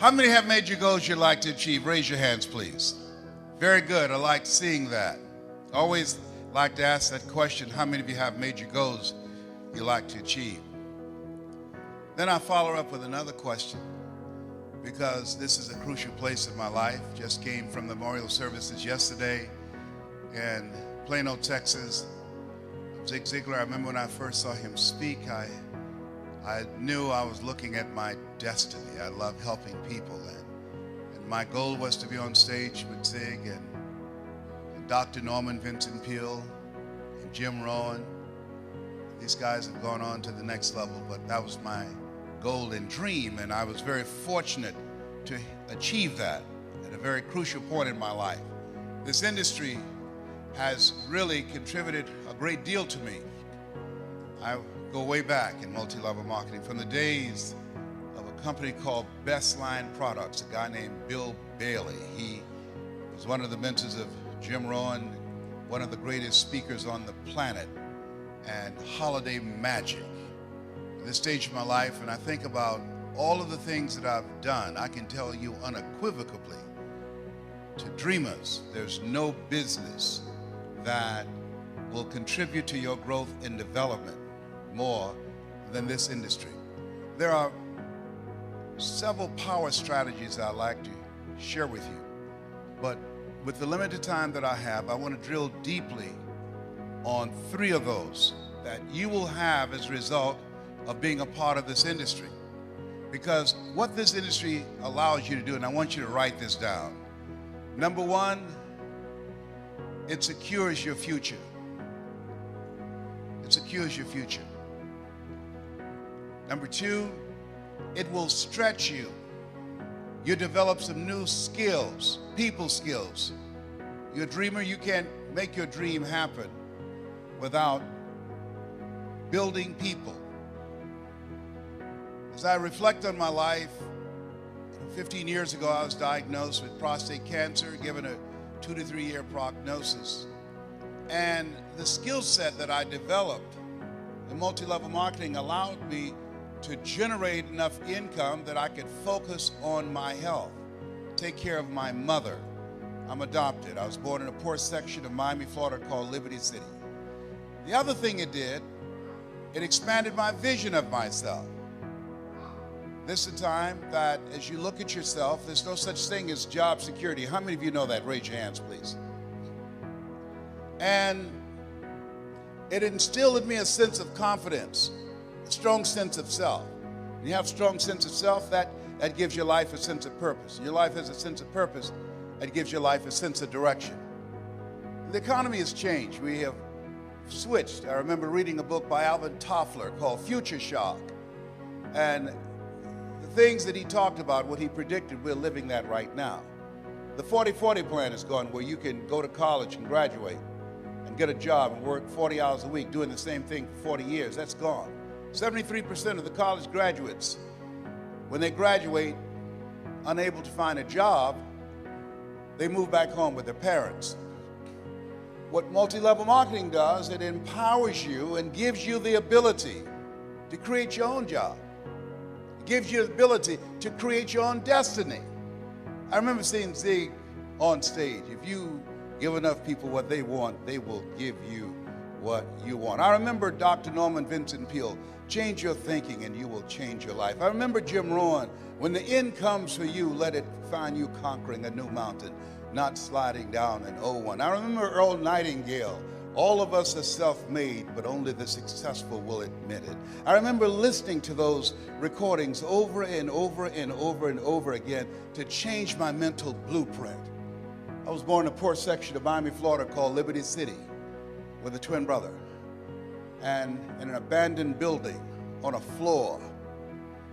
How many have major goals you'd like to achieve? Raise your hands, please. Very good. I like seeing that. Always like to ask that question, how many of you have major goals you like to achieve? Then I follow up with another question, because this is a crucial place in my life. Just came from the memorial services yesterday in Plano, Texas. Zig Ziglar, I remember when I first saw him speak, I knew I was looking at my destiny. I love helping people, and my goal was to be on stage with Zig and Dr. Norman Vincent Peale and Jim Rohn. These guys have gone on to the next level, but that was my goal and dream, and I was very fortunate to achieve that at a very crucial point in my life. This industry has really contributed a great deal to me. I go way back in multi-level marketing from the days of a company called Best Line Products, a guy named Bill Bailey. He was one of the mentors of Jim Rohn, one of the greatest speakers on the planet, and holiday magic. At this stage of my life, and I think about all of the things that I've done, I can tell you unequivocally, to dreamers, there's no business that will contribute to your growth and development more than this industry. There are several power strategies I'd like to share with you, but with the limited time that I have, I want to drill deeply on 3 of those that you will have as a result of being a part of this industry. Because what this industry allows you to do, and I want you to write this down. Number 1, it secures your future. It secures your future. Number 2, it will stretch you. You develop some new skills, people skills. You're a dreamer, you can't make your dream happen without building people. As I reflect on my life, 15 years ago I was diagnosed with prostate cancer, given a 2 to 3 year prognosis. And the skill set that I developed in multi-level marketing allowed me to generate enough income that I could focus on my health, take care of my mother. I'm adopted. I was born in a poor section of Miami, Florida called Liberty City. The other thing it did, it expanded my vision of myself. This is a time that as you look at yourself, there's no such thing as job security. How many of you know that? Raise your hands, please. And it instilled in me a sense of confidence, a strong sense of self. When you have a strong sense of self, that gives your life a sense of purpose. Your life has a sense of purpose, that gives your life a sense of direction. The economy has changed. We have switched. I remember reading a book by Alvin Toffler called Future Shock. And the things that he talked about, what he predicted, we're living that right now. The 40-40 plan is gone, where you can go to college and graduate and get a job and work 40 hours a week doing the same thing for 40 years. That's gone. 73% of the college graduates, when they graduate, unable to find a job, they move back home with their parents. What multi-level marketing does, it empowers you and gives you the ability to create your own job. It gives you the ability to create your own destiny. I remember seeing Zig on stage. If you give enough people what they want, they will give you what you want. I remember Dr. Norman Vincent Peale, change your thinking and you will change your life. I remember Jim Rohn, when the end comes for you, let it find you conquering a new mountain, not sliding down an old one. I remember Earl Nightingale, all of us are self-made, but only the successful will admit it. I remember listening to those recordings over and over and over and over again to change my mental blueprint. I was born in a poor section of Miami, Florida called Liberty City with a twin brother, and in an abandoned building on a floor.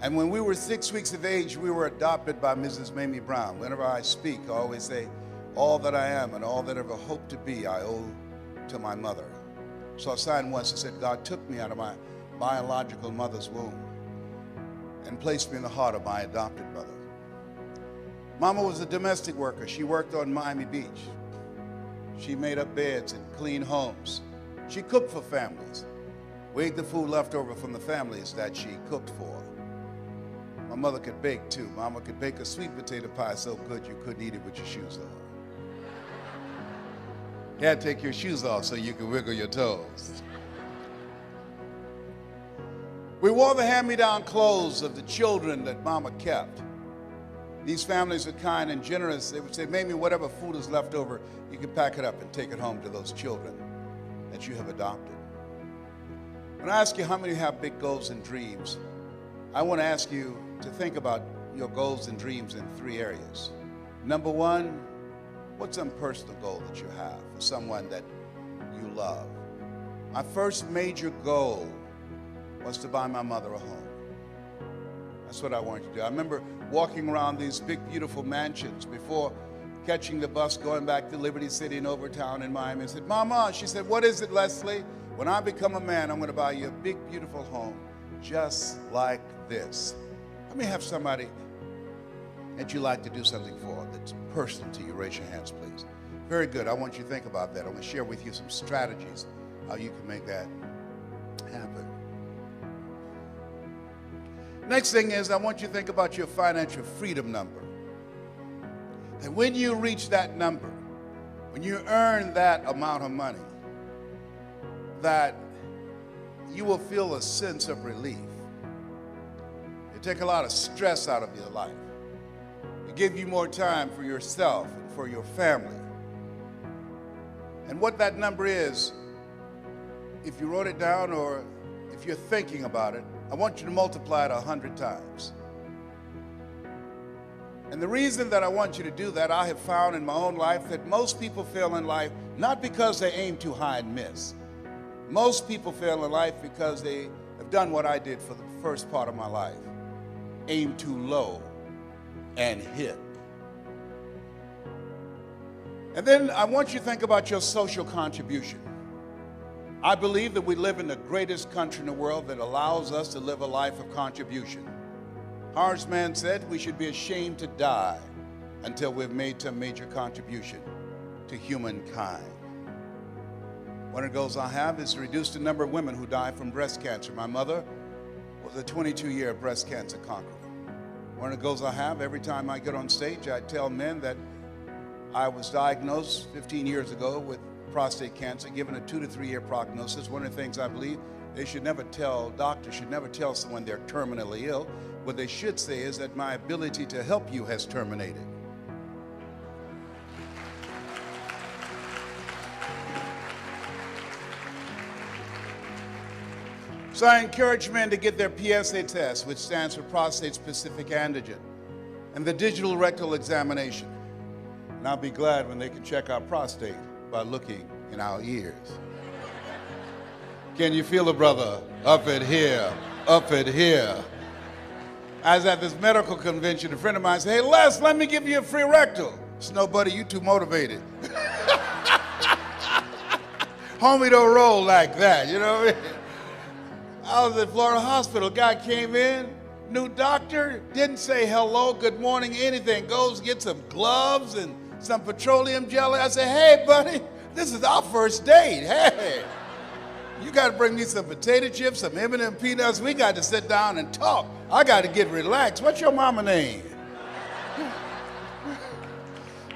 And when we were 6 weeks of age, we were adopted by Mrs. Mamie Brown. Whenever I speak, I always say, all that I am and all that I ever hope to be, I owe to my mother. So I signed once and said, God took me out of my biological mother's womb and placed me in the heart of my adopted mother. Mama was a domestic worker. She worked on Miami Beach. She made up beds and cleaned homes. She cooked for families, weighed the food left over from the families that she cooked for. My mother could bake too. Mama could bake a sweet potato pie so good you couldn't eat it with your shoes on. You had to take your shoes off so you could wiggle your toes. We wore the hand-me-down clothes of the children that Mama kept. These families are kind and generous. They would say, Mamie, whatever food is left over, you can pack it up and take it home to those children that you have adopted. When I ask you how many have big goals and dreams, I want to ask you to think about your goals and dreams in 3 areas. Number 1, what's some personal goal that you have for someone that you love? My first major goal was to buy my mother a home. That's what I wanted to do. I remember walking around these big, beautiful mansions before catching the bus going back to Liberty City and Overtown in Miami. I said, Mama, she said, what is it, Leslie? When I become a man, I'm going to buy you a big, beautiful home just like this. Let me have somebody that you like to do something for that's personal to you. Raise your hands, please. Very good. I want you to think about that. I'm going to share with you some strategies how you can make that happen. Next thing is I want you to think about your financial freedom number. And when you reach that number, when you earn that amount of money, that you will feel a sense of relief. It take a lot of stress out of your life. It give you more time for yourself and for your family. And what that number is, if you wrote it down or if you're thinking about it, I want you to multiply it 100 times. And the reason that I want you to do that, I have found in my own life that most people fail in life not because they aim too high and miss. Most people fail in life because they have done what I did for the first part of my life. Aim too low and hit. And then I want you to think about your social contribution. I believe that we live in the greatest country in the world that allows us to live a life of contribution. Horace Mann said we should be ashamed to die until we've made some major contribution to humankind. One of the goals I have is to reduce the number of women who die from breast cancer. My mother was a 22-year breast cancer conqueror. One of the goals I have, every time I get on stage, I tell men that I was diagnosed 15 years ago with prostate cancer, given a 2 to 3 year prognosis. One of the things I believe doctors should never tell someone they're terminally ill. What they should say is that my ability to help you has terminated. So I encourage men to get their PSA test, which stands for prostate specific antigen, and the digital rectal examination. And I'll be glad when they can check our prostate by looking in our ears. Can you feel it, brother? Up it here, up it here. I was at this medical convention, a friend of mine said, hey, Les, let me give you a free rectal. I said, no, buddy, you too motivated. Homie don't roll like that, you know what I mean? I was at Florida Hospital, guy came in, new doctor, didn't say hello, good morning, anything, goes get some gloves and some petroleum jelly. I said, hey, buddy, this is our first date, hey. You got to bring me some potato chips, some M&M peanuts. We got to sit down and talk. I got to get relaxed. What's your mama name?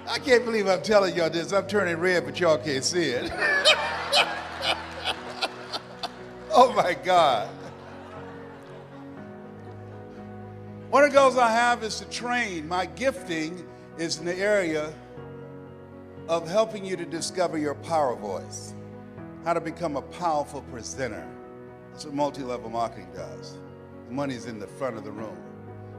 I can't believe I'm telling y'all this. I'm turning red, but y'all can't see it. Oh, my God. One of the goals I have is to train. My gifting is in the area of helping you to discover your power voice. How to become a powerful presenter. That's what multi-level marketing does. The money's in the front of the room.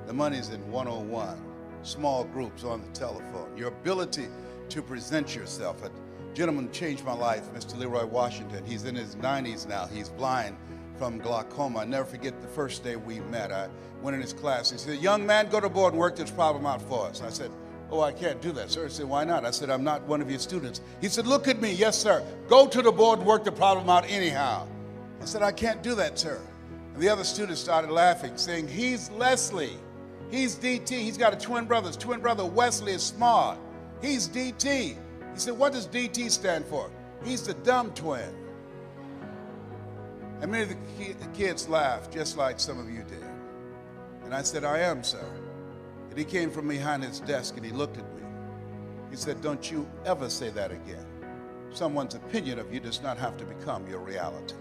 The money's in one-on-one, small groups on the telephone. Your ability to present yourself. A gentleman changed my life, Mr. Leroy Washington. He's in his 90s now. He's blind from glaucoma. I never forget the first day we met. I went in his class. He said, young man, go to board and work this problem out for us. I said, oh, I can't do that, sir. He said, why not? I said, I'm not one of your students. He said, look at me. Yes, sir. Go to the board and work the problem out anyhow. I said, I can't do that, sir. And the other students started laughing, saying, he's Leslie. He's DT. He's got a twin brother. His twin brother, Wesley, is smart. He's DT. He said, what does DT stand for? He's the dumb twin. And many of the kids laughed, just like some of you did. And I said, I am, sir. And he came from behind his desk and he looked at me. He said, don't you ever say that again. Someone's opinion of you does not have to become your reality.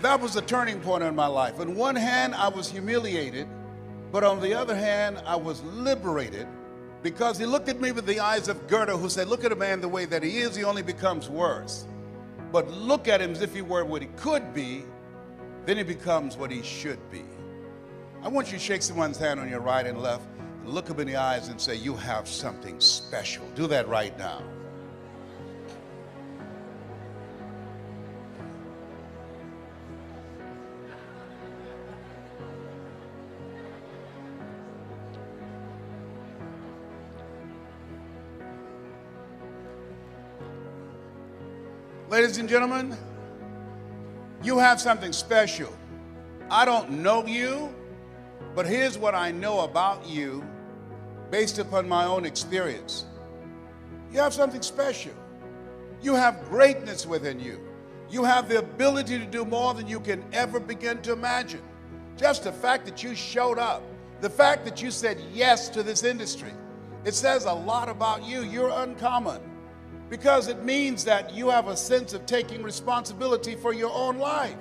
That was a turning point in my life. On one hand, I was humiliated, but on the other hand, I was liberated, because he looked at me with the eyes of Goethe, who said, look at a man the way that he is, he only becomes worse. But look at him as if he were what he could be, then he becomes what he should be. I want you to shake someone's hand on your right and left, and look him in the eyes and say, you have something special. Do that right now. Ladies and gentlemen, you have something special. I don't know you, but here's what I know about you based upon my own experience. You have something special. You have greatness within you. You have the ability to do more than you can ever begin to imagine. Just the fact that you showed up, the fact that you said yes to this industry, it says a lot about you. You're uncommon, because it means that you have a sense of taking responsibility for your own life.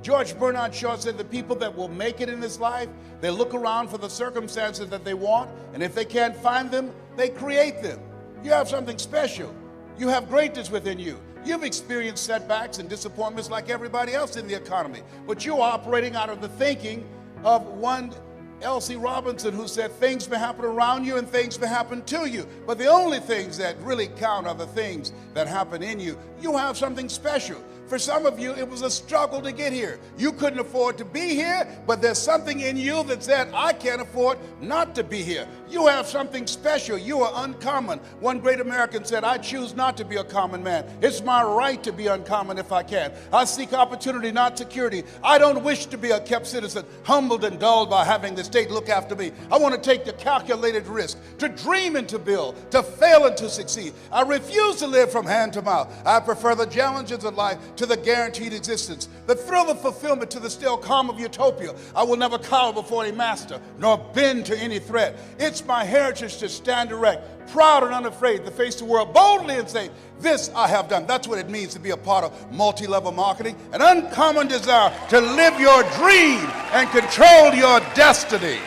George Bernard Shaw said the people that will make it in this life, they look around for the circumstances that they want, and if they can't find them, they create them. You have something special. You have greatness within you. You've experienced setbacks and disappointments like everybody else in the economy, but you're operating out of the thinking of one L.C. Robinson, who said things may happen around you and things may happen to you, but the only things that really count are the things that happen in you. You have something special. For some of you, it was a struggle to get here. You couldn't afford to be here, but there's something in you that said, I can't afford not to be here. You have something special. You are uncommon. One great American said, I choose not to be a common man. It's my right to be uncommon if I can. I seek opportunity, not security. I don't wish to be a kept citizen, humbled and dulled by having the state look after me. I want to take the calculated risk, to dream and to build, to fail and to succeed. I refuse to live from hand to mouth. I prefer the challenges of life to the guaranteed existence, the thrill of fulfillment to the still calm of utopia. I will never cower before any master, nor bend to any threat. It's my heritage to stand erect, proud and unafraid, to face the world boldly and say, this I have done. That's what it means to be a part of multi-level marketing, an uncommon desire to live your dream and control your destiny.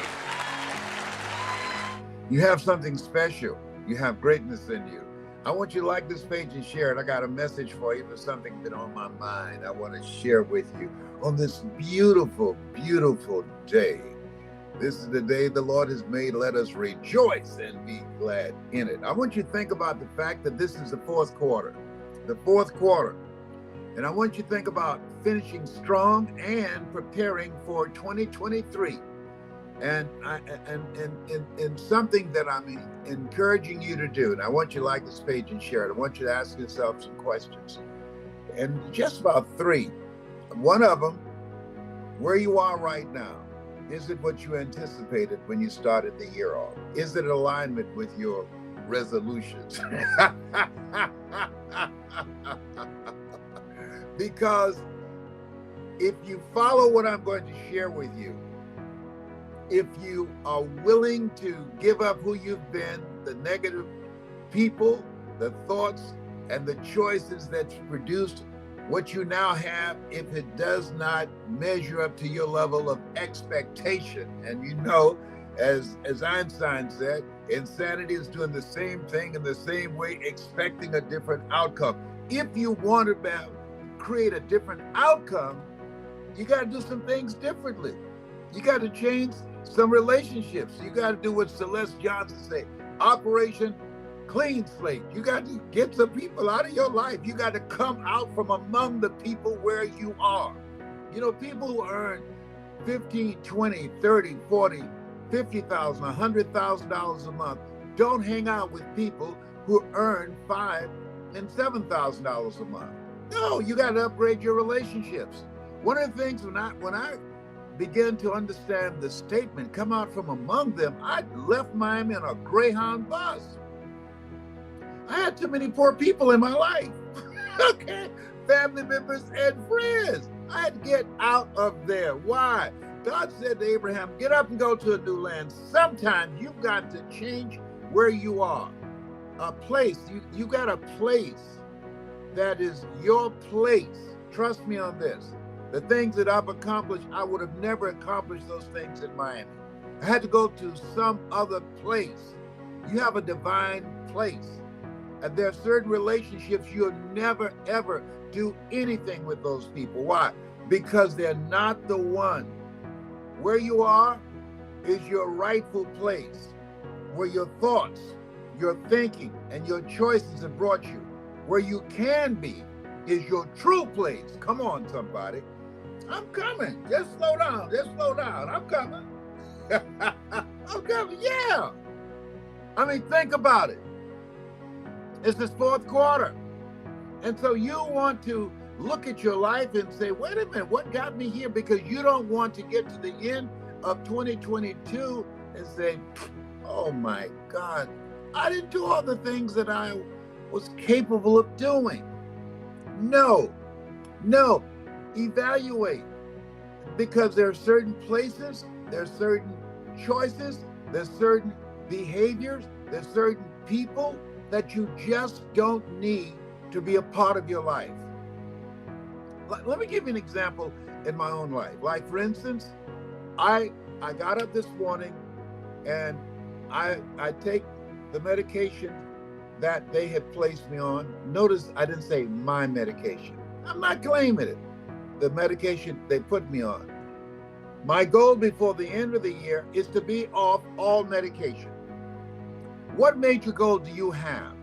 You have something special. You have greatness in you. I want you to like this page and share it. I got a message for you for something that's on my mind. I want to share with you on this beautiful, beautiful day. This is the day the Lord has made. Let us rejoice and be glad in it. I want you to think about the fact that this is the fourth quarter. And I want you to think about finishing strong and preparing for 2023. And something that I'm encouraging you to do, and I want you to like this page and share it. I want you to ask yourself some questions, and just about three. One of them, where you are right now, is it what you anticipated when you started the year off? Is it in alignment with your resolutions? Because if you follow what I'm going to share with you, if you are willing to give up who you've been, the negative people, the thoughts, and the choices that's produced what you now have, if it does not measure up to your level of expectation. And you know, as Einstein said, insanity is doing the same thing in the same way, expecting a different outcome. If you want to create a different outcome, you got to do some things differently. You got to change some relationships. You got to do what Celeste Johnson say, Operation Clean Slate. You got to get some people out of your life. You got to come out from among the people where you are. You know, people who earn $15, $20, $30, $40, $50,000, $100,000 a month don't hang out with people who earn $5,000 and $7,000 a month. No, you got to upgrade your relationships. One of the things when I began to understand the statement, come out from among them, I left Miami in a Greyhound bus. I had too many poor people in my life. Okay, family members, and friends. I had to get out of there. Why? God said to Abraham, get up and go to a new land. Sometimes you've got to change where you are. A place, you got a place that is your place. Trust me on this. The things that I've accomplished, I would have never accomplished those things in Miami. I had to go to some other place. You have a divine place. And there are certain relationships you'll never, ever do anything with those people. Why? Because they're not the one. Where you are is your rightful place, where your thoughts, your thinking, and your choices have brought you. Where you can be is your true place. Come on, somebody. I'm coming. Just slow down. Just slow down. I'm coming. I'm coming. Yeah. I mean, think about it. It's this fourth quarter. And so you want to look at your life and say, wait a minute, what got me here? Because you don't want to get to the end of 2022 and say, oh my God, I didn't do all the things that I was capable of doing. No, evaluate. Because there are certain places, there are certain choices, there's certain behaviors, there's certain people that you just don't need to be a part of your life. Let me give you an example in my own life. Like, for instance, I got up this morning and I take the medication that they had placed me on. Notice I didn't say my medication. I'm not claiming it. The medication they put me on. My goal before the end of the year is to be off all medication. What major goal do you have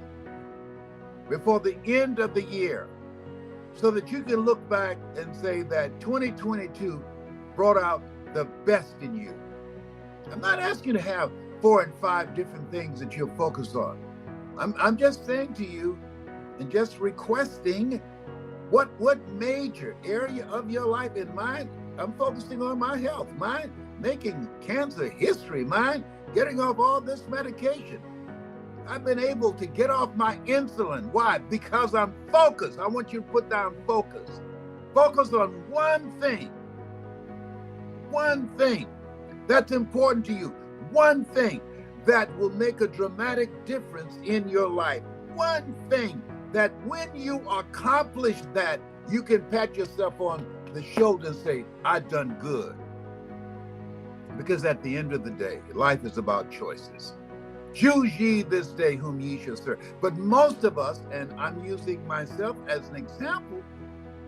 before the end of the year so that you can look back and say that 2022 brought out the best in you? I'm not asking you to have 4 and 5 different things that you're focused on. I'm just saying to you and just requesting what major area of your life in mine. I'm focusing on my health, mine making cancer history, mine getting off all this medication. I've been able to get off my insulin. Why? Because I'm focused. I want you to put down focus. Focus on one thing that's important to you, one thing that will make a dramatic difference in your life, one thing that when you accomplish that, you can pat yourself on the shoulder and say, I've done good. Because at the end of the day, life is about choices. Choose ye this day whom ye shall serve. But most of us, and I'm using myself as an example,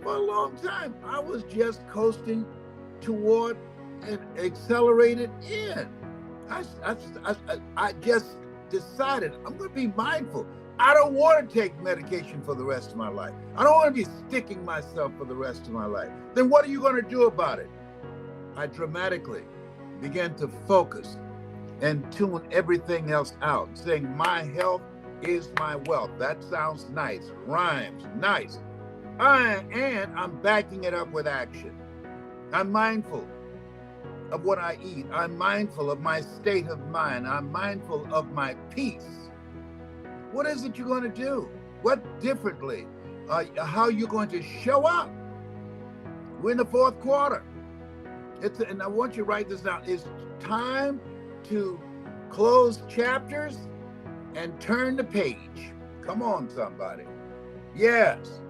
for a long time, I was just coasting toward an accelerated end. I just decided I'm going to be mindful. I don't want to take medication for the rest of my life. I don't want to be sticking myself for the rest of my life. Then what are you going to do about it? I dramatically began to focus and tune everything else out, saying my health is my wealth. That sounds nice, rhymes, nice. And I'm backing it up with action. I'm mindful of what I eat. I'm mindful of my state of mind. I'm mindful of my peace. What is it you're going to do? What differently? How you're going to show up? We're in the fourth quarter. And I want you to write this down. It's time to close chapters and turn the page. Come on, somebody. Yes,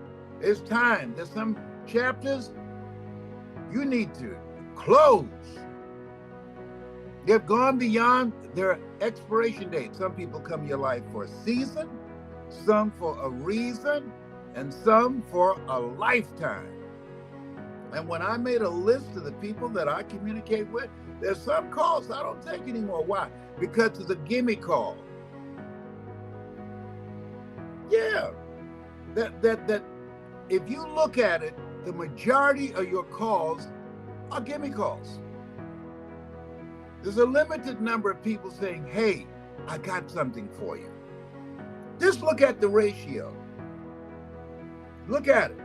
it's time. There's some chapters you need to close. They've gone beyond their expiration date. Some people come in your life for a season, some for a reason, and some for a lifetime. And when I made a list of the people that I communicate with, there's some calls I don't take anymore. Why? Because it's a gimme call. Yeah. That if you look at it, the majority of your calls are gimme calls. There's a limited number of people saying, hey, I got something for you. Just look at the ratio. Look at it.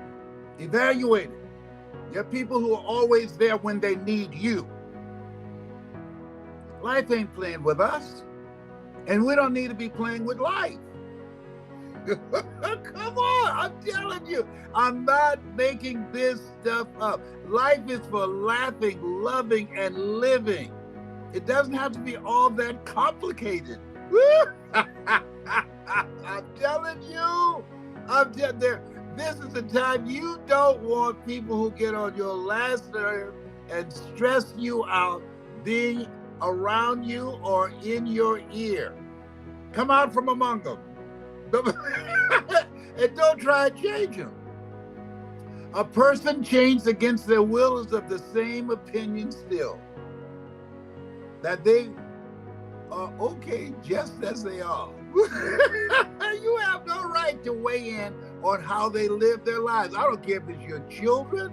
Evaluate it. There are people who are always there when they need you. Life ain't playing with us, and we don't need to be playing with life. Come on, I'm telling you, I'm not making this stuff up. Life is for laughing, loving, and living. It doesn't have to be all that complicated. I'm telling you, this is the time you don't want people who get on your last nerve and stress you out being around you or in your ear. Come out from among them. And don't try to change them. A person changed against their will is of the same opinion still, that they are okay just as they are. You have no right to weigh in on how they live their lives. I don't care if it's your children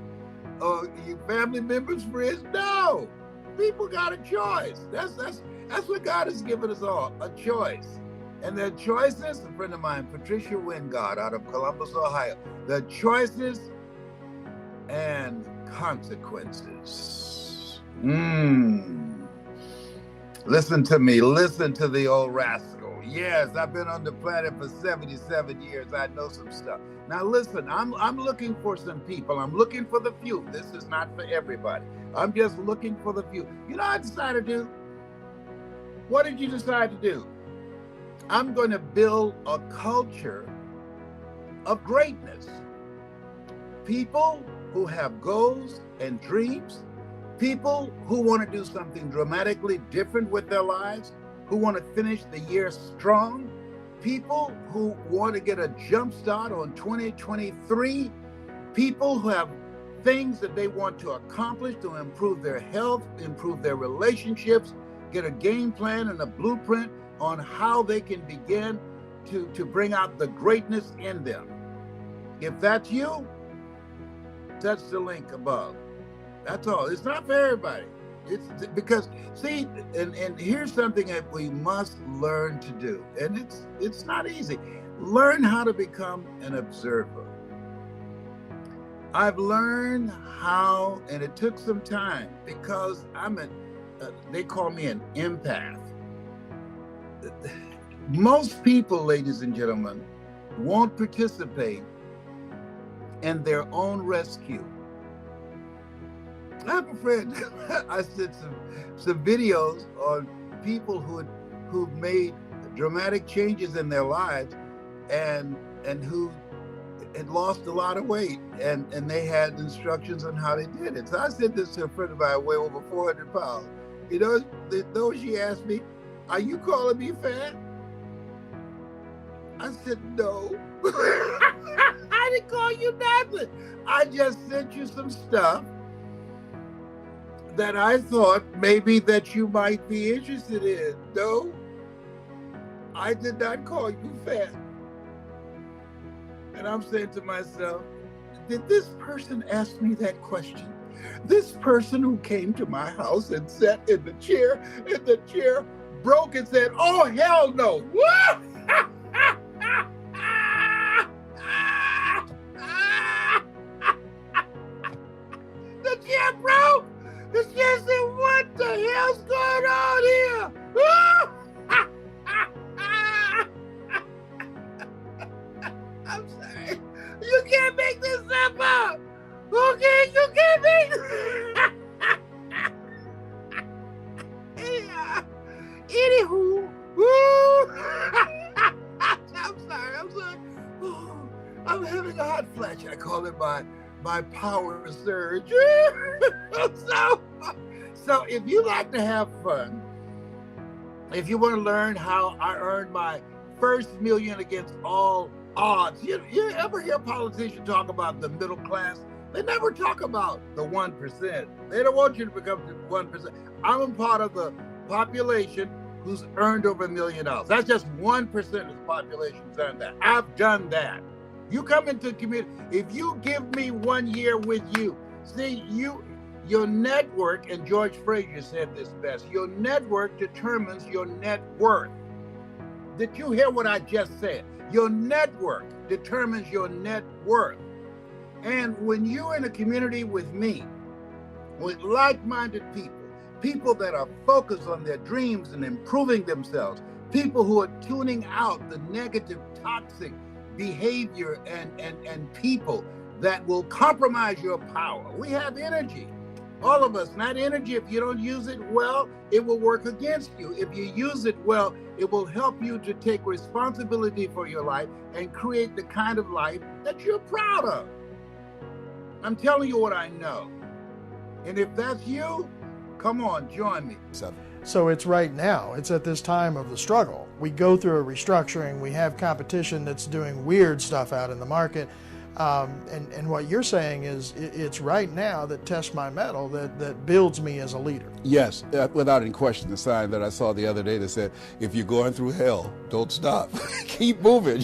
or your family members, friends. No, people got a choice. That's what God has given us all, a choice. And the choices, a friend of mine, Patricia Wingard out of Columbus, Ohio, the choices and consequences. Listen to me. Listen to the Old Rascal. Yes, I've been on the planet for 77 years. I know some stuff. Now listen, I'm looking for some people. I'm looking for the few. This is not for everybody. I'm just looking for the few. You know what I decided to do? What did you decide to do? I'm going to build a culture of greatness. People who have goals and dreams, people who want to do something dramatically different with their lives, who want to finish the year strong, people who want to get a jump start on 2023, people who have things that they want to accomplish to improve their health, improve their relationships, get a game plan and a blueprint on how they can begin to bring out the greatness in them. If that's you, touch the link above. That's all. It's not for everybody. It's because, see, and here's something that we must learn to do, and it's not easy. Learn how to become an observer. I've learned how, and it took some time because they call me an empath. Most people, ladies and gentlemen, won't participate in their own rescue. I have a friend, I did some videos on people who made dramatic changes in their lives and who had lost a lot of weight, and they had instructions on how they did it. So I said this to a friend of mine, weigh over 400 pounds. You know, she asked me, "Are you calling me fat?" I said, "No." I didn't call you nothing. I just sent you some stuff that I thought maybe that you might be interested in. No, I did not call you fat. And I'm saying to myself, did this person ask me that question? This person who came to my house and sat in the chair broke and said, "Oh, hell no." What? The chair broke. The chair said, "What the hell's going on here?" I'm sorry. You can't make this stuff up. Okay, you can't make this. Anywho. I'm sorry. I'm having a hot flash. I call it my power surge. So if you like to have fun, if you want to learn how I earned my first million against all odds, you ever hear politicians talk about the middle class? They never talk about the 1%. They don't want you to become the 1%. I'm a part of the population who's earned over $1 million. That's just 1% of the population who's done that. I've done that. You come into the community, if you give me 1 year with you, see, your network, and George Frazier said this best, your network determines your net worth. Did you hear what I just said? Your network determines your net worth. And when you're in a community with me, with like-minded people that are focused on their dreams and improving themselves, people who are tuning out the negative, toxic behavior and people that will compromise your power. We have energy, all of us. That energy, if you don't use it well, it will work against you. If you use it well, it will help you to take responsibility for your life and create the kind of life that you're proud of. I'm telling you what I know. And if that's you, come on, join me. So it's right now. It's at this time of the struggle. We go through a restructuring. We have competition that's doing weird stuff out in the market. And what you're saying is it's right now that tests my mettle, that builds me as a leader. Yes, without any question. The sign that I saw the other day that said, if you're going through hell, don't stop. Keep moving.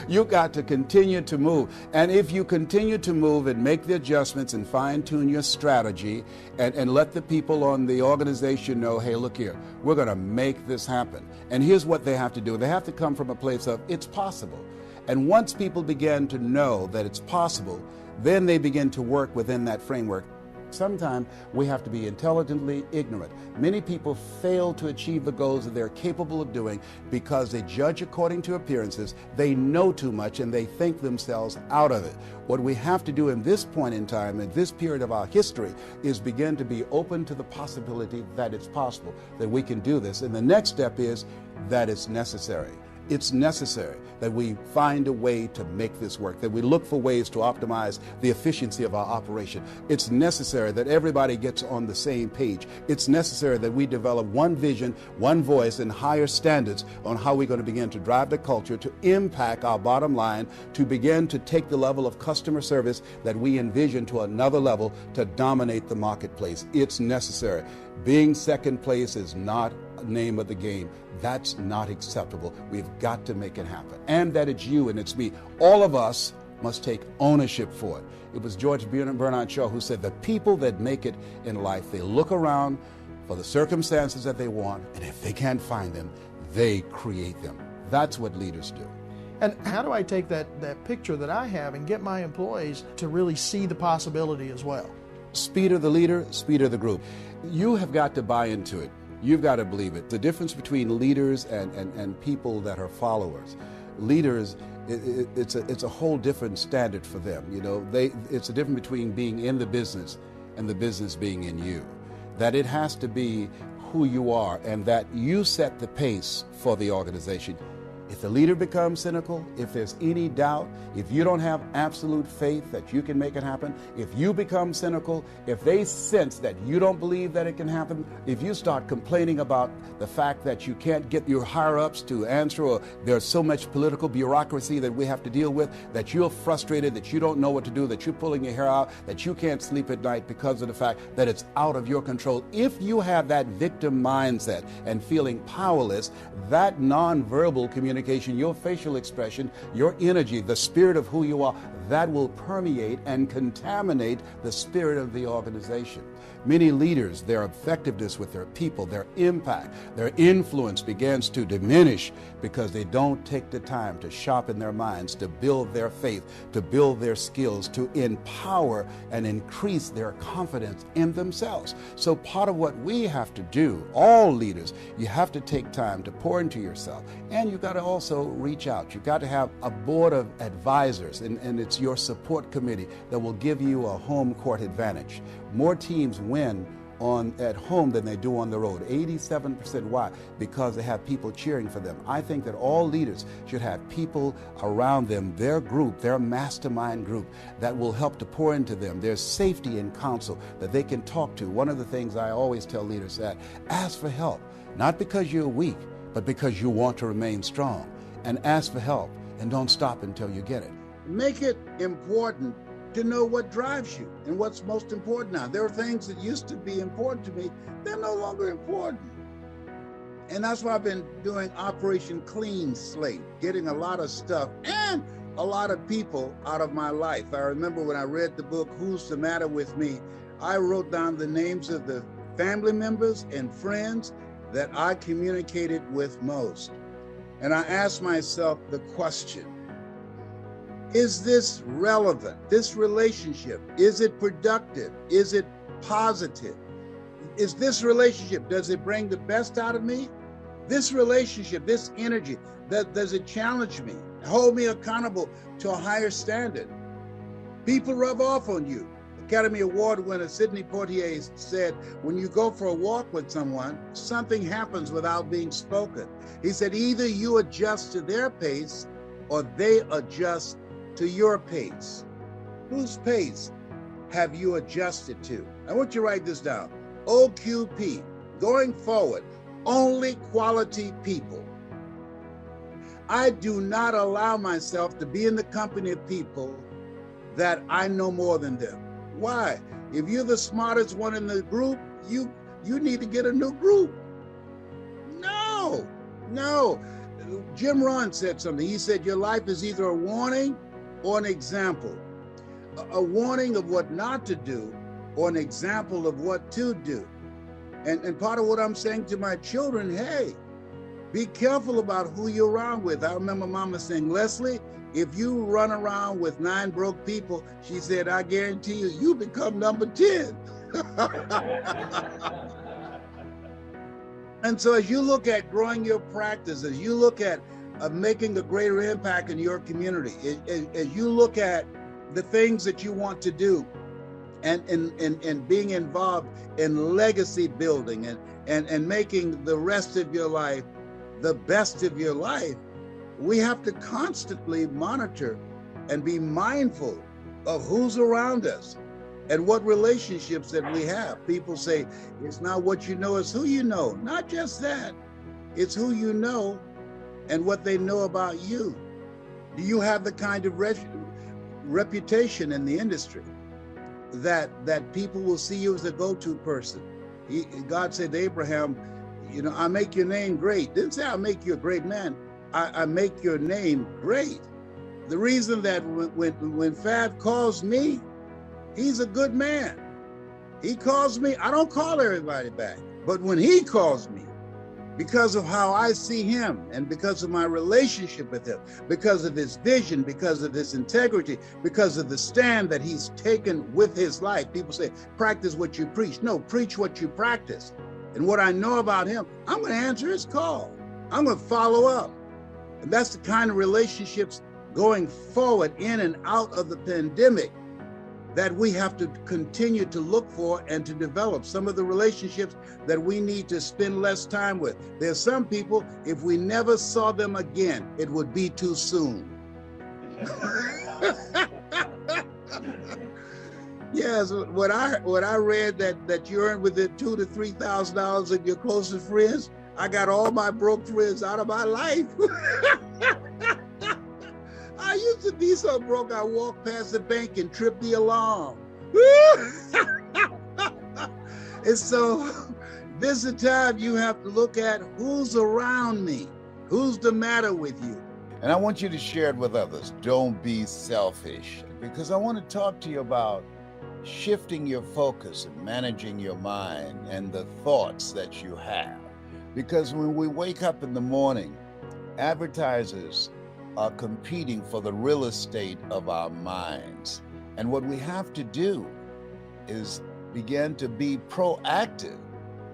You got to continue to move. And if you continue to move and make the adjustments and fine tune your strategy and let the people on the organization know, hey, look here, we're going to make this happen. And here's what they have to do. They have to come from a place of, it's possible. And once people begin to know that it's possible, then they begin to work within that framework. Sometimes we have to be intelligently ignorant. Many people fail to achieve the goals that they're capable of doing because they judge according to appearances, they know too much, and they think themselves out of it. What we have to do in this point in time, in this period of our history, is begin to be open to the possibility that it's possible, that we can do this. And the next step is that it's necessary. It's necessary that we find a way to make this work, that we look for ways to optimize the efficiency of our operation. It's necessary that everybody gets on the same page. It's necessary that we develop one vision, one voice, and higher standards on how we're going to begin to drive the culture to impact our bottom line, to begin to take the level of customer service that we envision to another level to dominate the marketplace. It's necessary. Being second place is not name of the game. That's not acceptable. We've got to make it happen. And that it's you and it's me. All of us must take ownership for it. It was George Bernard Shaw who said, the people that make it in life, they look around for the circumstances that they want, and if they can't find them, they create them. That's what leaders do. And how do I take that picture that I have and get my employees to really see the possibility as well? Speed of the leader, speed of the group. You have got to buy into it. You've got to believe it. The difference between leaders and people that are followers. Leaders, it's a whole different standard for them. It's a difference between being in the business and the business being in you. That it has to be who you are and that you set the pace for the organization. If the leader becomes cynical, if there's any doubt, if you don't have absolute faith that you can make it happen, if you become cynical, if they sense that you don't believe that it can happen, if you start complaining about the fact that you can't get your higher-ups to answer, or there's so much political bureaucracy that we have to deal with, that you're frustrated, that you don't know what to do, that you're pulling your hair out, that you can't sleep at night because of the fact that it's out of your control. If you have that victim mindset and feeling powerless, that nonverbal communication, your facial expression, your energy, the spirit of who you are, that will permeate and contaminate the spirit of the organization. Many leaders, their effectiveness with their people, their impact, their influence begins to diminish because they don't take the time to sharpen their minds, to build their faith, to build their skills, to empower and increase their confidence in themselves. So part of what we have to do, all leaders, you have to take time to pour into yourself. And you've got to also reach out. You've got to have a board of advisors, and it's your support committee that will give you a home court advantage. More teams win at home than they do on the road. 87%. Why? Because they have people cheering for them. I think that all leaders should have people around them, their group, their mastermind group, that will help to pour into them. There's safety and counsel that they can talk to. One of the things I always tell leaders is that ask for help, not because you're weak, but because you want to remain strong. And ask for help, and don't stop until you get it. Make it important to know what drives you and what's most important now. There are things that used to be important to me, they're no longer important. And that's why I've been doing Operation Clean Slate, getting a lot of stuff and a lot of people out of my life. I remember when I read the book, Who's the Matter with Me? I wrote down the names of the family members and friends that I communicated with most. And I asked myself the question, is this relevant? This relationship, is it productive? Is it positive? Is this relationship, does it bring the best out of me? This relationship, this energy, does it challenge me? hold me accountable to a higher standard. People rub off on you. Academy Award winner Sidney Poitier said, when you go for a walk with someone, something happens without being spoken. He said, either you adjust to their pace or they adjust to your pace. Whose pace have you adjusted to? I want you to write this down. OQP, going forward, only quality people. I do not allow myself to be in the company of people that I know more than them. Why? If you're the smartest one in the group, you need to get a new group. No. Jim Rohn said something. He said, your life is either a warning or an example. A warning of what not to do or an example of what to do. And part of what I'm saying to my children, hey, be careful about who you're around with. I remember Mama saying, Leslie, if you run around with 9 broke people, she said, I guarantee you, you become number 10. And so as you look at growing your practice, as you look at making a greater impact in your community, as you look at the things that you want to do and being involved in legacy building and making the rest of your life the best of your life, we have to constantly monitor and be mindful of who's around us and what relationships that we have. People say, it's not what you know, it's who you know. Not just that, it's who you know and what they know about you. Do you have the kind of reputation in the industry that people will see you as a go-to person? God said to Abraham, I make your name great. Didn't say I make you a great man. I make your name great. The reason that when Fab calls me, he's a good man. He calls me, I don't call everybody back. But when he calls me, because of how I see him and because of my relationship with him, because of his vision, because of his integrity, because of the stand that he's taken with his life. People say, practice what you preach. No, preach what you practice. And what I know about him, I'm going to answer his call. I'm going to follow up. And that's the kind of relationships going forward in and out of the pandemic that we have to continue to look for and to develop. Some of the relationships that we need to spend less time with. There's some people, if we never saw them again, it would be too soon. Yes, what I read that you earn within $2,000 to $3,000 of your closest friends, I got all my broke friends out of my life. I used to be so broke, I walked past the bank and tripped the alarm. And so this is the time you have to look at who's around me, who's the matter with you. And I want you to share it with others. Don't be selfish, because I want to talk to you about shifting your focus and managing your mind and the thoughts that you have. Because when we wake up in the morning, advertisers are competing for the real estate of our minds. And what we have to do is begin to be proactive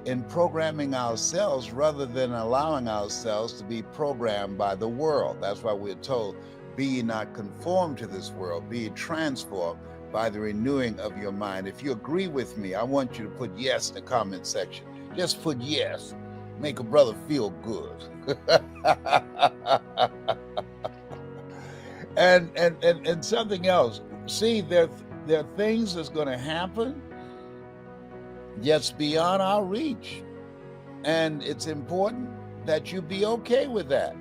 in programming ourselves rather than allowing ourselves to be programmed by the world. That's why we're told, be ye not conformed to this world, be ye transformed by the renewing of your mind. If you agree with me, I want you to put yes in the comment section. Just put yes. Make a brother feel good. and something else. See, there are things that's going to happen just beyond our reach. And it's important that you be okay with that.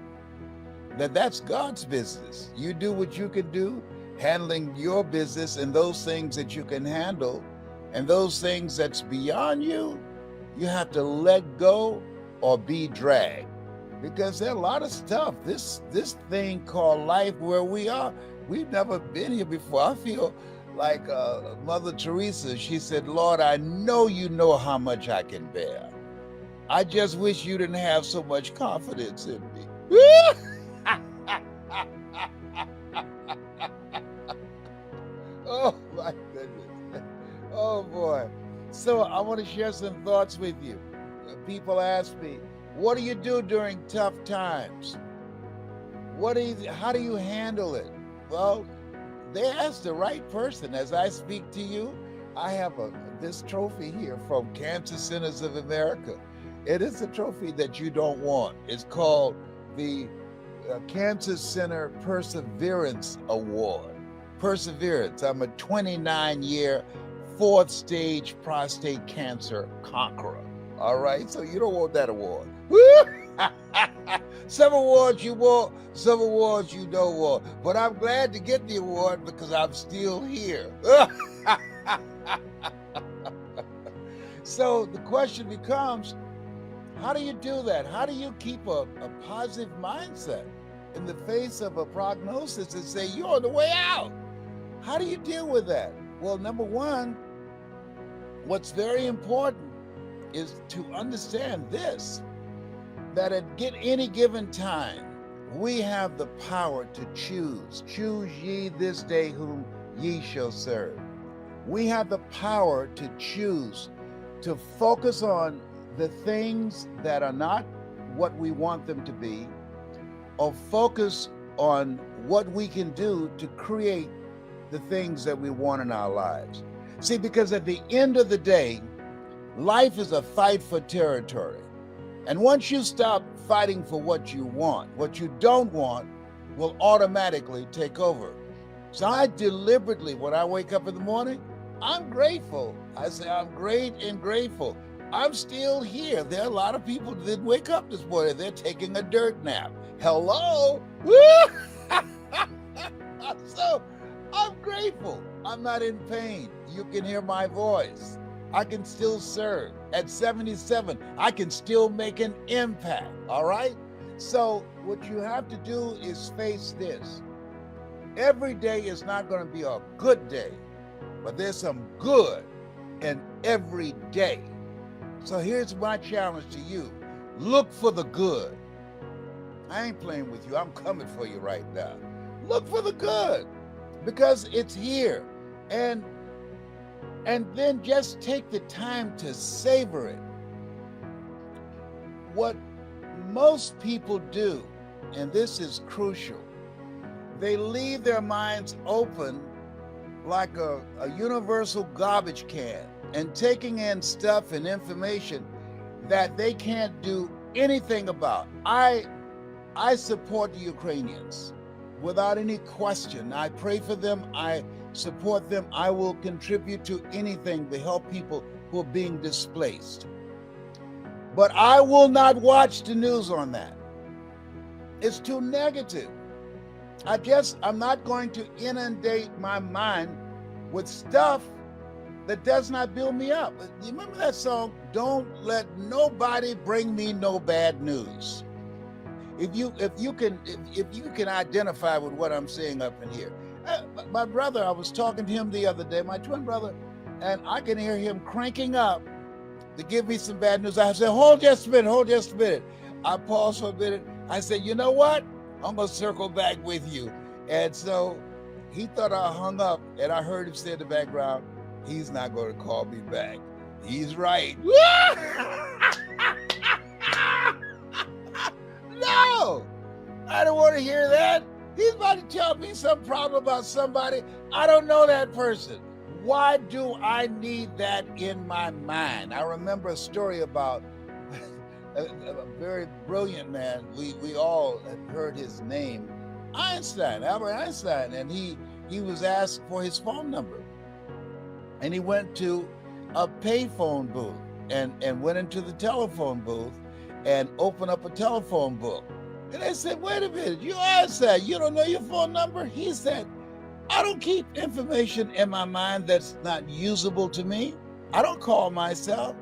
That's God's business. You do what you can do, handling your business and those things that you can handle, and those things that's beyond you, you have to let go or be dragged. Because there's a lot of stuff, this thing called life where we are, we've never been here before. I feel like Mother Teresa, she said, Lord, I know you know how much I can bear. I just wish you didn't have so much confidence in me. Oh my goodness. Oh boy. So I want to share some thoughts with you. People ask me, what do you do during tough times? how do you handle it? Well, they asked the right person. As I speak to you, I have this trophy here from Cancer Centers of America. It is a trophy that you don't want. It's called the Cancer Center Perseverance Award. Perseverance. I'm a 29-year, 4th stage prostate cancer conqueror. All right, so you don't want that award. Some awards you want, some awards you don't want. But I'm glad to get the award because I'm still here. So the question becomes, how do you do that? How do you keep a positive mindset in the face of a prognosis and say you're on the way out? How do you deal with that? Well, number one, what's very important is to understand this, that at any given time, we have the power to choose. Choose ye this day whom ye shall serve. We have the power to choose to focus on the things that are not what we want them to be, or focus on what we can do to create the things that we want in our lives. See, because at the end of the day, life is a fight for territory. And once you stop fighting for what you want, what you don't want will automatically take over. So I deliberately, when I wake up in the morning, I'm grateful. I say, I'm great and grateful. I'm still here. There are a lot of people that didn't wake up this morning. They're taking a dirt nap. Hello? So I'm grateful. I'm not in pain. You can hear my voice. I can still serve. At 77, I can still make an impact, all right? So what you have to do is face this. Every day is not going to be a good day, but there's some good in every day. So here's my challenge to you. Look for the good. I ain't playing with you. I'm coming for you right now. Look for the good because it's here. And then just take the time to savor it. What most people do, and this is crucial, they leave their minds open like a universal garbage can and taking in stuff and information that they can't do anything about. I support the Ukrainians without any question. I pray for them. I support them. I will contribute to anything to help people who are being displaced. But I will not watch the news on that. It's too negative. I'm not going to inundate my mind with stuff that does not build me up. You remember that song, Don't Let Nobody Bring Me No Bad News? If you can identify with what I'm saying up in here. My brother, I was talking to him the other day, my twin brother, and I can hear him cranking up to give me some bad news. I said, hold just a minute. I paused for a minute. I said, you know what? I'm gonna circle back with you. And so he thought I hung up, and I heard him say in the background, he's not gonna call me back. He's right. No, I don't want to hear that. He's about to tell me some problem about somebody. I don't know that person. Why do I need that in my mind? I remember a story about a very brilliant man. We all have heard his name, Albert Einstein, and he was asked for his phone number. And he went to a payphone booth and went into the telephone booth and opened up a telephone book. And they said, wait a minute, you Einstein, you don't know your phone number? He said, I don't keep information in my mind that's not usable to me. I don't call myself.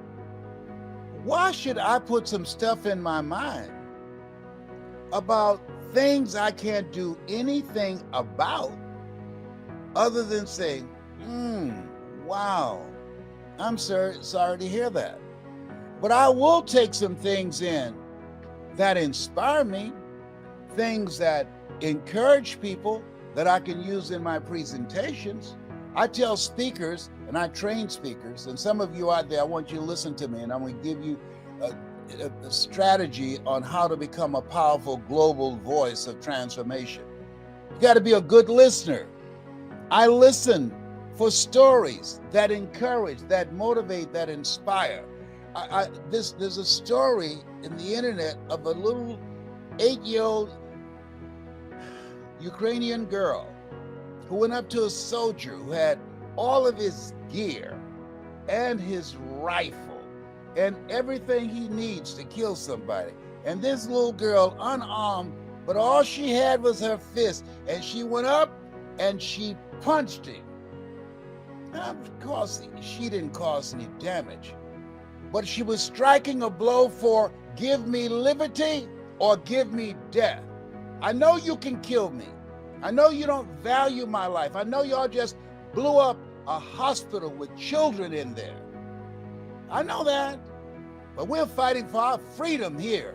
Why should I put some stuff in my mind about things I can't do anything about other than saying, wow, I'm sorry to hear that. But I will take some things in that inspire me, things that encourage people that I can use in my presentations. I tell speakers, and I train speakers, and some of you out there, I want you to listen to me, and I'm going to give you a strategy on how to become a powerful global voice of transformation. You got to be a good listener. I listen for stories that encourage, that motivate, that inspire. There's a story in the internet of a little 8-year-old Ukrainian girl who went up to a soldier who had all of his gear and his rifle and everything he needs to kill somebody. And this little girl, unarmed, but all she had was her fist, and she went up and she punched him. Now, of course, she didn't cause any damage, but she was striking a blow for give me liberty or give me death. I know you can kill me. I know you don't value my life. I know y'all just blew up a hospital with children in there. I know that, but we're fighting for our freedom here.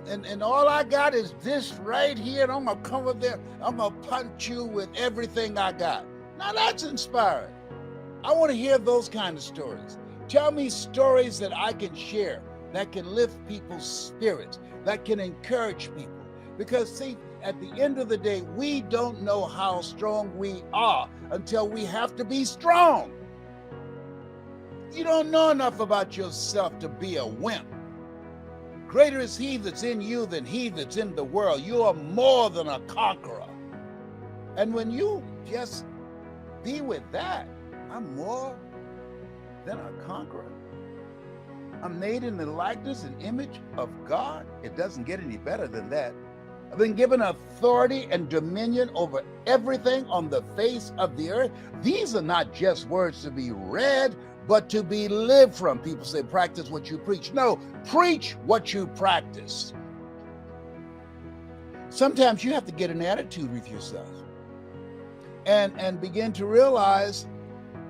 And all I got is this right here, and I'm gonna come up there, I'm gonna punch you with everything I got. Now that's inspiring. I wanna hear those kind of stories. Tell me stories that I can share, that can lift people's spirits, that can encourage people. Because see, at the end of the day, we don't know how strong we are until we have to be strong. You don't know enough about yourself to be a wimp. Greater is he that's in you than he that's in the world. You are more than a conqueror. And when you just be with that, I'm more than a conqueror. I'm made in the likeness and image of God. It doesn't get any better than that. I've been given authority and dominion over everything on the face of the earth. These are not just words to be read, but to be lived from. People say, practice what you preach. No, preach what you practice. Sometimes you have to get an attitude with yourself and begin to realize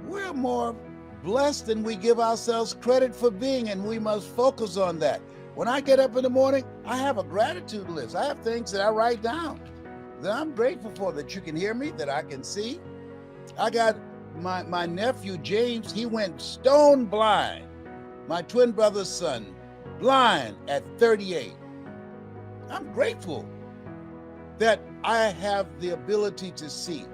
we're more blessed than we give ourselves credit for being, and we must focus on that. When I get up in the morning, I have a gratitude list. I have things that I write down that I'm grateful for, that you can hear me, that I can see. I got my nephew, James, he went stone blind. My twin brother's son, blind at 38. I'm grateful that I have the ability to see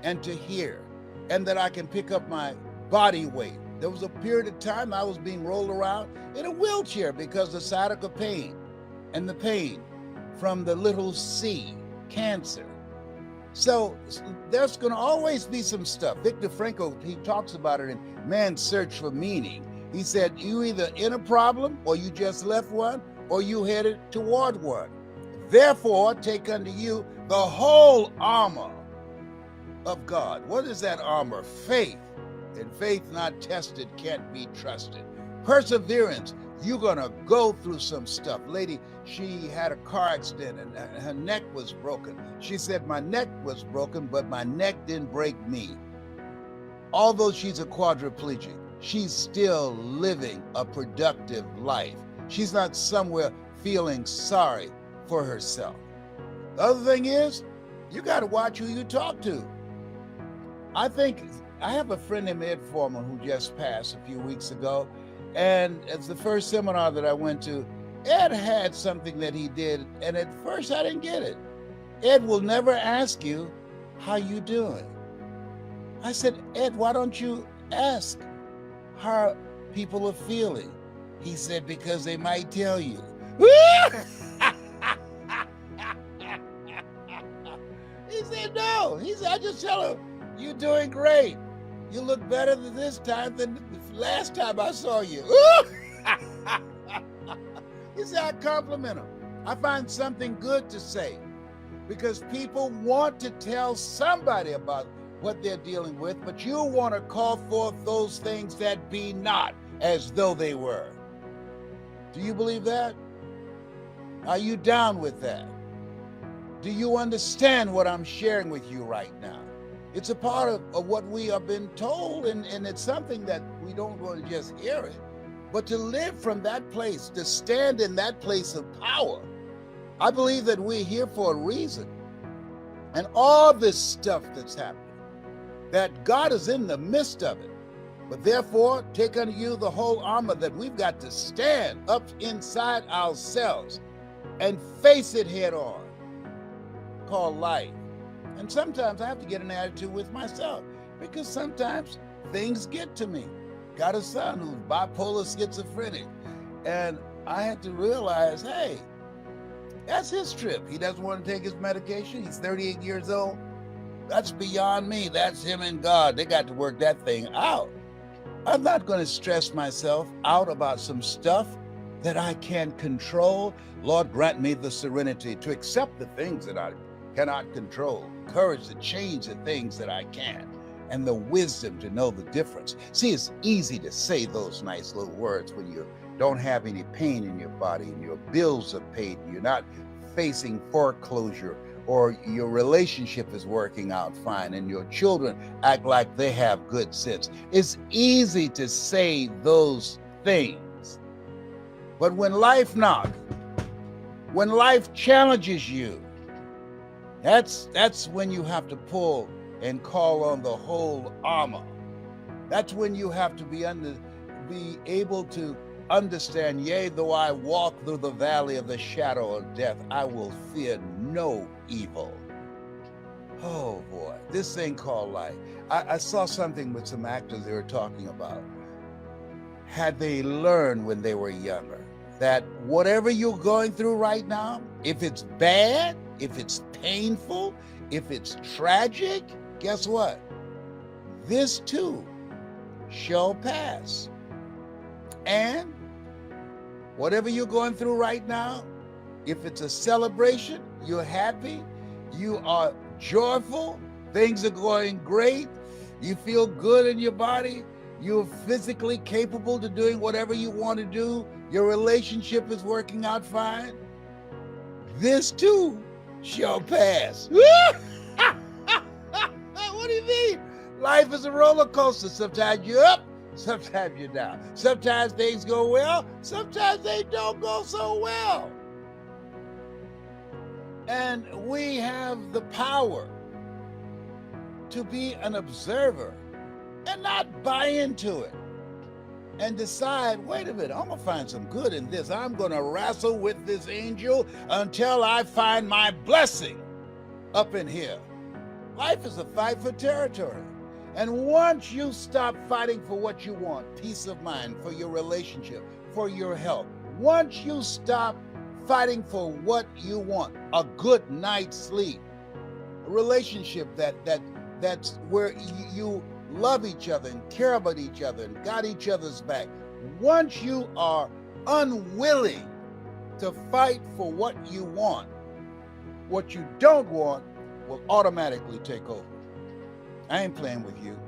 and to hear, and that I can pick up my body weight. There was a period of time I was being rolled around in a wheelchair because of sciatica pain and the pain from the little C, cancer. So there's going to always be some stuff. Viktor Frankl, he talks about it in Man's Search for Meaning. He said, you either in a problem, or you just left one, or you headed toward one. Therefore, take unto you the whole armor of God. What is that armor? Faith. And faith not tested can't be trusted. Perseverance. You're going to go through some stuff. Lady, she had a car accident and her neck was broken. She said, my neck was broken, but my neck didn't break me. Although she's a quadriplegic, she's still living a productive life. She's not somewhere feeling sorry for herself. The other thing is, you got to watch who you talk to. I have a friend named Ed Foreman who just passed a few weeks ago. And it's the first seminar that I went to. Ed had something that he did, and at first I didn't get it. Ed will never ask you, how you doing? I said, Ed, why don't you ask how people are feeling? He said, because they might tell you. He said, no. He said, I just tell him, you're doing great. You look better this time than the last time I saw you. He said, I compliment him. I find something good to say, because people want to tell somebody about what they're dealing with, but you want to call forth those things that be not as though they were. Do you believe that? Are you down with that? Do you understand what I'm sharing with you right now? It's a part of what we have been told, and it's something that we don't want to just hear it, but to live from that place, to stand in that place of power. I believe that we're here for a reason. And all this stuff that's happening, that God is in the midst of it. But therefore, take unto you the whole armor, that we've got to stand up inside ourselves and face it head on, called life. And sometimes I have to get an attitude with myself, because sometimes things get to me. Got a son who's bipolar schizophrenic, and I had to realize, hey, that's his trip. He doesn't want to take his medication. He's 38 years old. That's beyond me. That's him and God. They got to work that thing out. I'm not going to stress myself out about some stuff that I can't control. Lord, grant me the serenity to accept the things that I cannot control, courage to change the things that I can, and the wisdom to know the difference. See, it's easy to say those nice little words when you don't have any pain in your body and your bills are paid and you're not facing foreclosure, or your relationship is working out fine and your children act like they have good sense. It's easy to say those things. But when life knocks, when life challenges you, that's when you have to pull and call on the whole armor. That's when you have to be able to understand, yea, though I walk through the valley of the shadow of death, I will fear no evil. Oh boy, this thing called life. I saw something with some actors they were talking about. Had they learned when they were younger that whatever you're going through right now, if it's bad, if it's painful, if it's tragic, guess what? This too shall pass. And whatever you're going through right now, if it's a celebration, you're happy, you are joyful, things are going great, you feel good in your body, you're physically capable to doing whatever you want to do, your relationship is working out fine, this too shall pass. What do you mean? Life is a roller coaster. Sometimes you're up, sometimes you're down. Sometimes things go well, sometimes they don't go so well. And we have the power to be an observer and not buy into it and decide, wait a minute, I'm gonna find some good in this. I'm gonna wrestle with this angel until I find my blessing up in here. Life is a fight for territory. And once you stop fighting for what you want, peace of mind, for your relationship, for your health, once you stop fighting for what you want, a good night's sleep, a relationship that's where you love each other and care about each other and got each other's back. Once you are unwilling to fight for what you want, what you don't want will automatically take over. I ain't playing with you.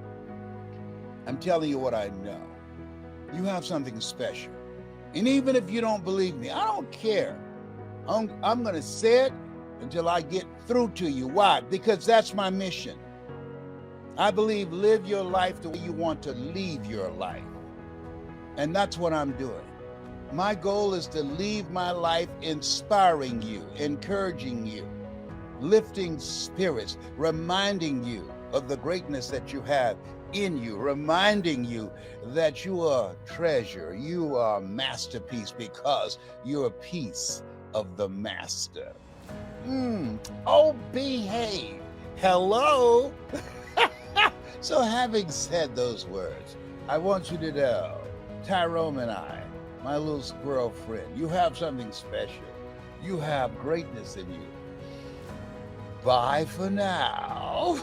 I'm telling you what I know. You have something special. And even if you don't believe me, I don't care. I'm going to say it until I get through to you. Why? Because that's my mission. I believe live your life the way you want to leave your life. And that's what I'm doing. My goal is to leave my life inspiring you, encouraging you, lifting spirits, reminding you of the greatness that you have in you, reminding you that you are a treasure, you are a masterpiece because you're a piece of the master. Oh, behave. Hello? So having said those words, I want you to know, Tyrone and I, my little squirrel friend, you have something special. You have greatness in you. Bye for now.